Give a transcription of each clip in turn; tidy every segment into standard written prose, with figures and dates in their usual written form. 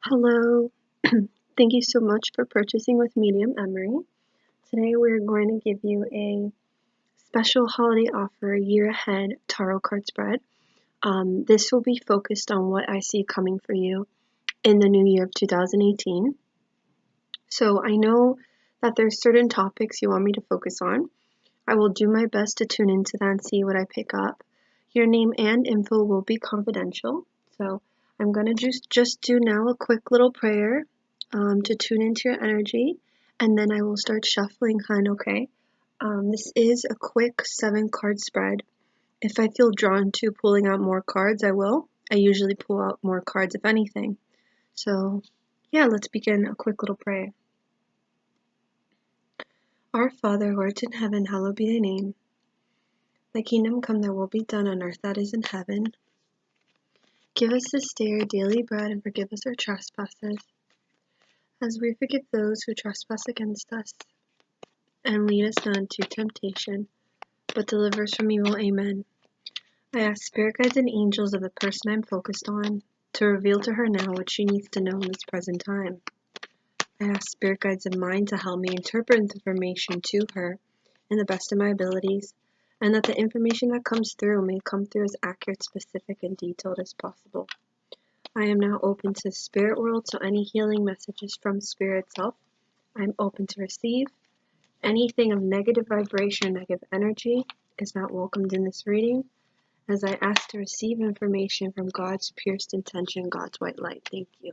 Hello, thank you so much for purchasing with Medium Emary. Today we're going to give you a special holiday offer year ahead tarot card spread. This will be focused on what I see coming for you in the new year of 2018. So I know that there's certain topics you want me to focus on. I will do my best to tune into that and see what I pick up. Your name and info will be confidential. So I'm going to just do now a quick little prayer to tune into your energy, and then I will start shuffling, hun, okay? This is a quick 7-card spread. If I feel drawn to pulling out more cards, I will. I usually pull out more cards, if anything. So, yeah, let's begin a quick little prayer. Our Father, who art in heaven, hallowed be thy name. Thy kingdom come, thy will be done on earth as it is in heaven. Give us this day our daily bread, and forgive us our trespasses, as we forgive those who trespass against us. And lead us not into temptation, but deliver us from evil. Amen. I ask spirit guides and angels of the person I'm focused on to reveal to her now what she needs to know in this present time. I ask spirit guides of mine to help me interpret information to her in the best of my abilities, and that the information that comes through may come through as accurate, specific, and detailed as possible. I am now open to the spirit world, so any healing messages from spirit itself, I'm open to receive. Anything of negative vibration, negative energy is not welcomed in this reading, as I ask to receive information from God's purest intention, God's white light. Thank you.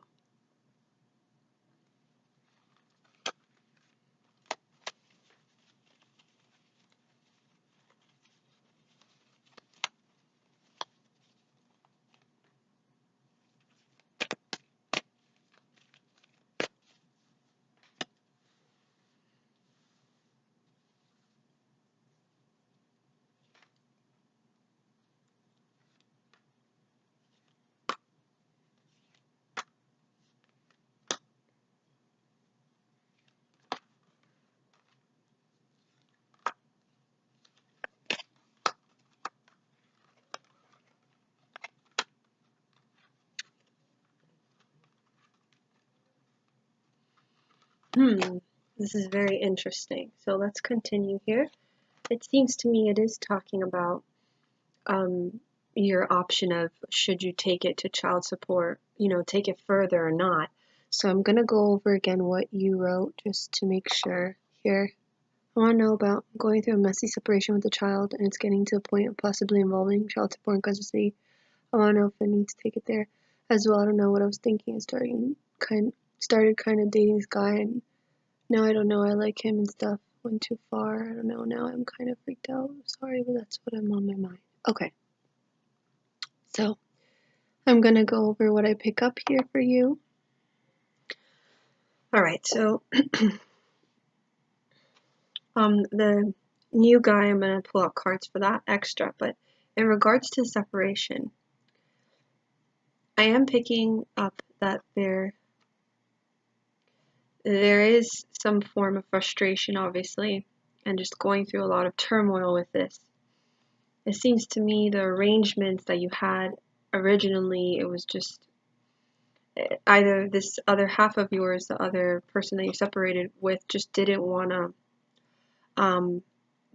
This is very interesting. So let's continue here. It seems to me it is talking about your option of should you take it to child support, take it further or not. So I'm going to go over again what you wrote just to make sure here. I want to know about going through a messy separation with a child and it's getting to a point of possibly involving child support and custody. I want to know if I need to take it there as well. I don't know what I was thinking. I started kind of dating this guy, and now I don't know. I like him and stuff. Went too far. I don't know. Now I'm kind of freaked out. Sorry, but that's what I'm on my mind. Okay. So I'm going to go over what I pick up here for you. All right. So the new guy, I'm going to pull out cards for that extra. But in regards to separation, I am picking up that there is some form of frustration, obviously, and just going through a lot of turmoil with this. It seems to me the arrangements that you had originally, it was just either this other half of yours, the other person that you separated with, just didn't want to,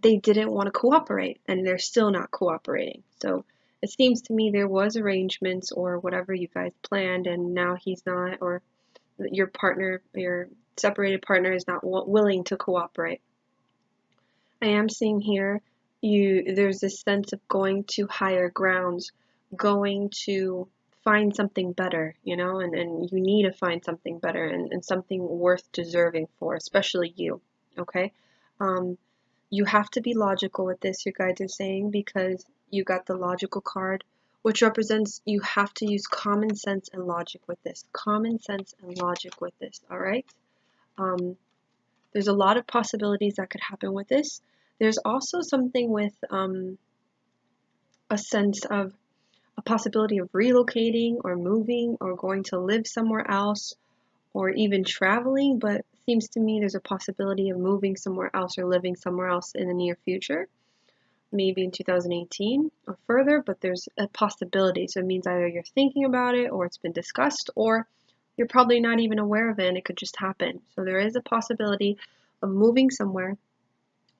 they didn't want to cooperate, and they're still not cooperating. So it seems to me there was arrangements or whatever you guys planned, and now he's not, or your partner, your separated partner is not willing to cooperate. I am seeing here there's this sense of going to higher grounds, going to find something better, and you need to find something better and something worth deserving for, especially you, okay? You have to be logical with this, your guides are saying, because you got the logical card, which represents you have to use common sense and logic with this. Common sense and logic with this, all right? There's a lot of possibilities that could happen with this. There's also something with a sense of a possibility of relocating or moving or going to live somewhere else or even traveling, but it seems to me there's a possibility of moving somewhere else or living somewhere else in the near future, maybe in 2018 or further, but there's a possibility. So it means either you're thinking about it or it's been discussed or You're probably not even aware of it, and it could just happen. So there is a possibility of moving somewhere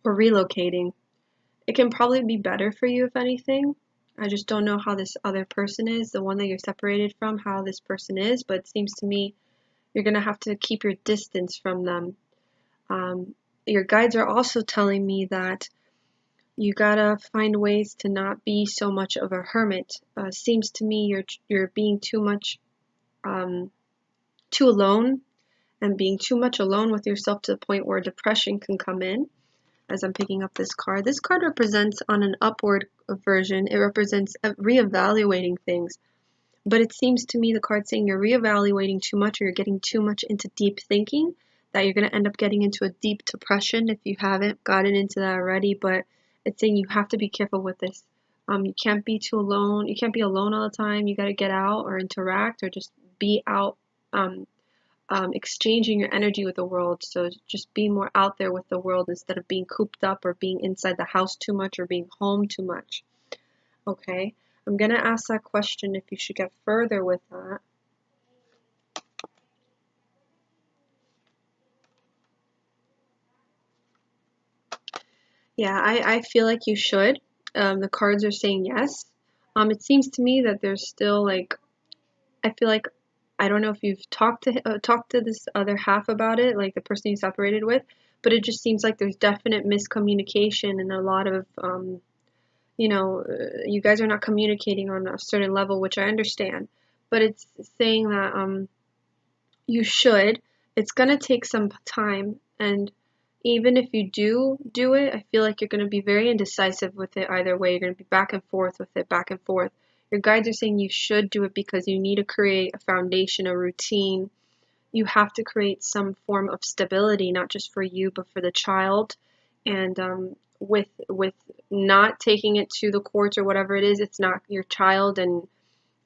or relocating. It can probably be better for you, if anything. I just don't know how this other person is, the one that you're separated from, how this person is, but it seems to me you're going to have to keep your distance from them. Your guides are also telling me that you gotta find ways to not be so much of a hermit. Seems to me you're being too much too alone, and being too much alone with yourself to the point where depression can come in. As I'm picking up this card represents, on an upward version, it represents reevaluating things. But it seems to me the card's saying you're reevaluating too much, or you're getting too much into deep thinking, that you're going to end up getting into a deep depression if you haven't gotten into that already. But it's saying you have to be careful with this. You can't be too alone. You can't be alone all the time. You got to get out or interact or just be out, exchanging your energy with the world. So just be more out there with the world instead of being cooped up or being inside the house too much or being home too much. Okay, I'm going to ask that question if you should get further with that. Yeah, I feel like you should. The cards are saying yes. It seems to me that there's still like, I feel like, I don't know if you've talked to this other half about it, like the person you separated with, but it just seems like there's definite miscommunication and a lot of you guys are not communicating on a certain level, which I understand, but it's saying that you should. It's gonna take some time, and even if you do it, I feel like you're gonna be very indecisive with it either way. You're gonna be back and forth with it, back and forth. Your guides are saying you should do it because you need to create a foundation, a routine. You have to create some form of stability, not just for you, but for the child. And with not taking it to the courts or whatever it is, it's not your child, and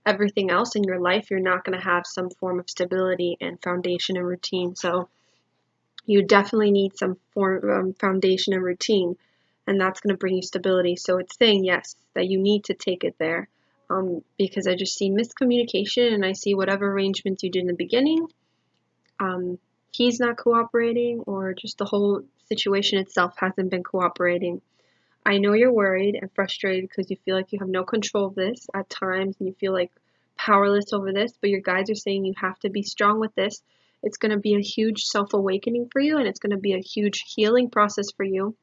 everything else in your life, you're not going to have some form of stability and foundation and routine. So you definitely need some form of foundation and routine, and that's going to bring you stability. So it's saying yes, that you need to take it there, because I just see miscommunication, and I see whatever arrangements you did in the beginning, he's not cooperating, or just the whole situation itself hasn't been cooperating. I know you're worried and frustrated because you feel like you have no control of this at times, and you feel like powerless over this, but your guides are saying you have to be strong with this. It's going to be a huge self-awakening for you, and it's going to be a huge healing process for you.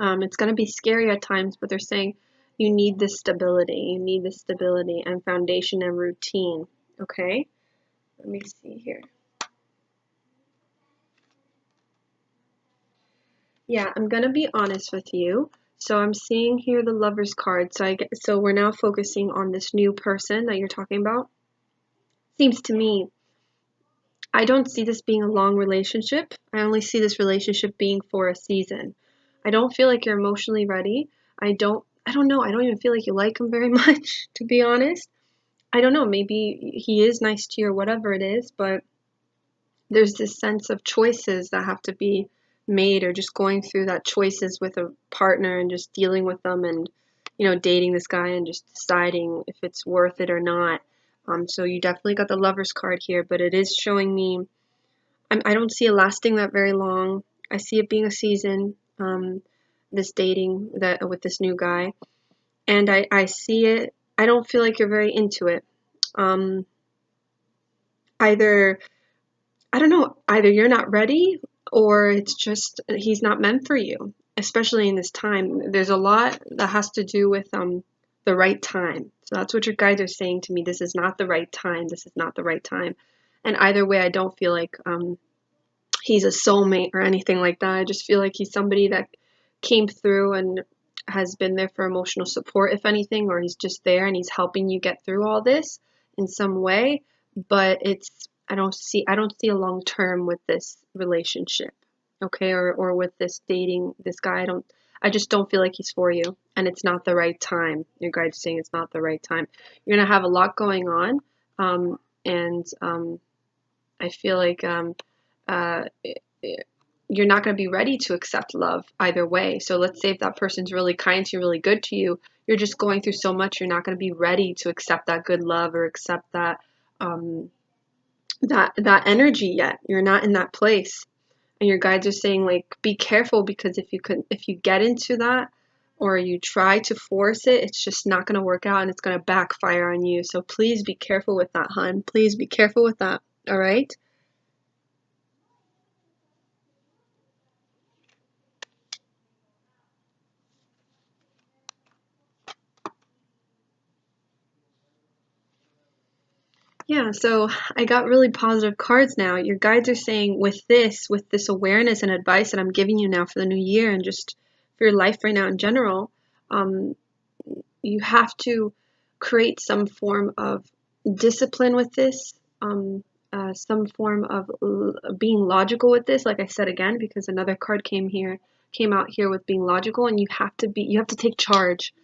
It's going to be scary at times, but they're saying you need this stability. You need this stability and foundation and routine. Okay? Let me see here. Yeah, I'm going to be honest with you. So I'm seeing here the Lover's card. So we're now focusing on this new person that you're talking about. Seems to me I don't see this being a long relationship. I only see this relationship being for a season. I don't feel like you're emotionally ready. I don't know. I don't even feel like you like him very much, to be honest. I don't know. Maybe he is nice to you or whatever it is, but there's this sense of choices that have to be made, or just going through that choices with a partner and just dealing with them, and dating this guy and just deciding if it's worth it or not. So you definitely got the Lover's card here, but it is showing me I don't see it lasting that very long. I see it being a season, this dating that with this new guy, and I see it. I don't feel like you're very into it. Um, either I don't know. Either you're not ready, or it's just he's not meant for you. Especially in this time, there's a lot that has to do with the right time. So that's what your guides are saying to me. This is not the right time. This is not the right time. And either way, I don't feel like he's a soulmate or anything like that. I just feel like he's somebody that came through and has been there for emotional support, if anything, or he's just there and he's helping you get through all this in some way. But I don't see a long term with this relationship, okay, or with this dating this guy. I just don't feel like he's for you, and it's not the right time. Your guide's saying it's not the right time. You're gonna have a lot going on, and I feel like uh, you're not going to be ready to accept love either way. So let's say if that person's really kind to you, really good to you, you're just going through so much, you're not going to be ready to accept that good love or accept that that energy yet. You're not in that place. And your guides are saying, like, be careful, because if you get into that, or you try to force it, it's just not going to work out, and it's going to backfire on you. So please be careful with that, hun. Please be careful with that. All right? Yeah, so I got really positive cards now. Your guides are saying, with this awareness and advice that I'm giving you now for the new year, and just for your life right now in general, um, you have to create some form of discipline with this, some form of being logical with this. Like I said again, because another card came out here with being logical, and you have to take charge.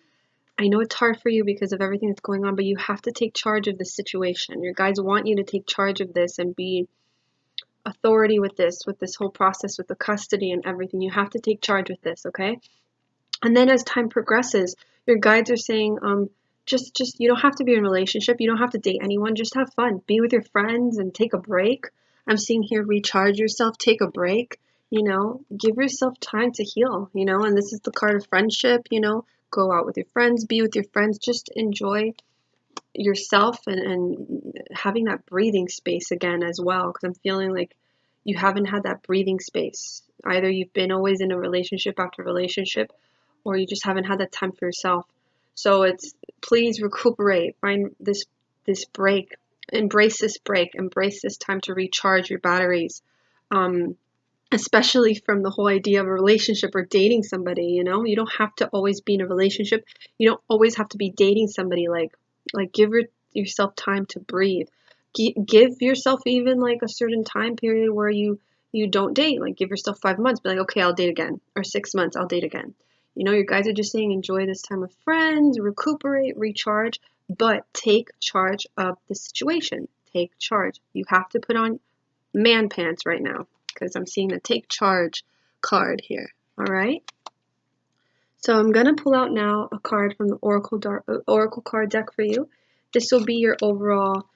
I know it's hard for you because of everything that's going on, but you have to take charge of the situation. Your guides want you to take charge of this and be authority with this whole process, with the custody and everything. You have to take charge with this, okay? And then as time progresses, your guides are saying, just you don't have to be in a relationship. You don't have to date anyone. Just have fun. Be with your friends and take a break. I'm seeing here, recharge yourself, take a break, give yourself time to heal, and this is the card of friendship, go out with your friends, be with your friends, just enjoy yourself, and having that breathing space again as well, because I'm feeling like you haven't had that breathing space. Either you've been always in a relationship after relationship, or you just haven't had that time for yourself. So it's, please recuperate, find this break, embrace this time to recharge your batteries. Especially from the whole idea of a relationship or dating somebody, you don't have to always be in a relationship. You don't always have to be dating somebody. Like give yourself time to breathe. Give yourself even like a certain time period where you don't date. Like give yourself 5 months, be like, okay, I'll date again, or 6 months, I'll date again. Your guys are just saying, enjoy this time with friends, recuperate, recharge, but take charge of the situation. Take charge. You have to put on man pants right now, because I'm seeing the take charge card here. All right. So I'm gonna pull out now a card from the Oracle card deck for you. This will be your overall,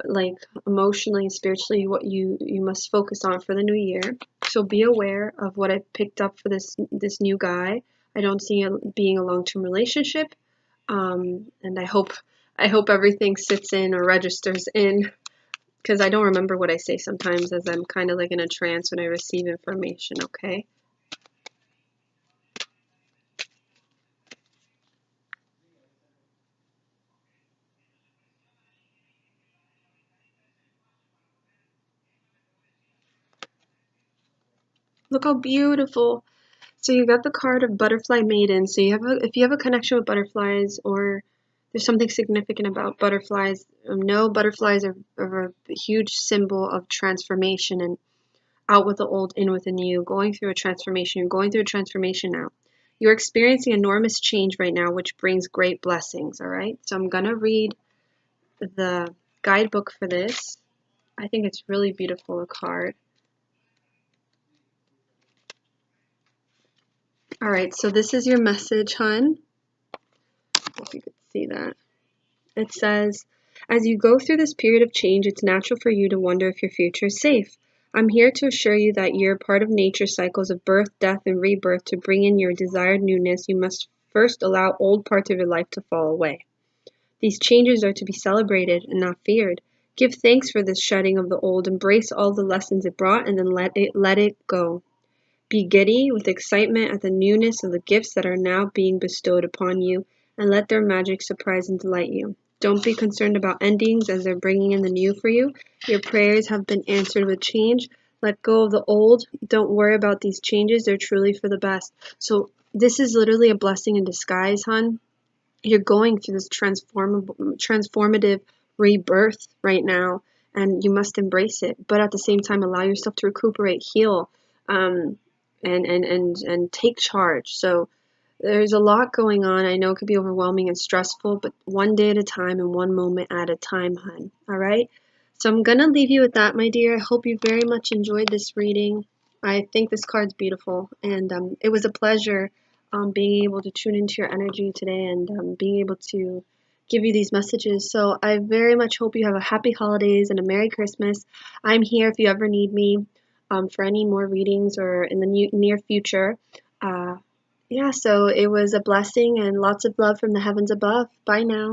like emotionally and spiritually, what you must focus on for the new year. So be aware of what I picked up for this new guy. I don't see it being a long-term relationship, and I hope everything sits in or registers in, because I don't remember what I say sometimes, as I'm kind of like in a trance when I receive information, okay? Look how beautiful. So you got the card of Butterfly Maiden. So if you have a connection with butterflies, or there's something significant about butterflies, know butterflies are a huge symbol of transformation, and out with the old, in with the new, going through a transformation. You're going through a transformation now. You're experiencing enormous change right now, which brings great blessings, all right? So I'm going to read the guidebook for this. I think it's really beautiful, a card. All right, so this is your message, hun. If you could see that. It says, as you go through this period of change, it's natural for you to wonder if your future is safe. I'm here to assure you that you're part of nature's cycles of birth, death, and rebirth. To bring in your desired newness, you must first allow old parts of your life to fall away. These changes are to be celebrated and not feared. Give thanks for this shedding of the old, embrace all the lessons it brought, and then let it go. Be giddy with excitement at the newness of the gifts that are now being bestowed upon you, and let their magic surprise and delight you. Don't be concerned about endings, as they're bringing in the new for you. Your prayers have been answered with change. Let go of the old. Don't worry about these changes. They're truly for the best. So this is literally a blessing in disguise, hun. You're going through this transformative rebirth right now, and you must embrace it. But at the same time, allow yourself to recuperate, heal, and take charge. So there's a lot going on. I know it could be overwhelming and stressful, but one day at a time and one moment at a time, hun. All right? So I'm going to leave you with that, my dear. I hope you very much enjoyed this reading. I think this card's beautiful, and it was a pleasure being able to tune into your energy today, and being able to give you these messages. So I very much hope you have a happy holidays and a Merry Christmas. I'm here if you ever need me for any more readings or in the near future. Yeah, so it was a blessing and lots of love from the heavens above. Bye now.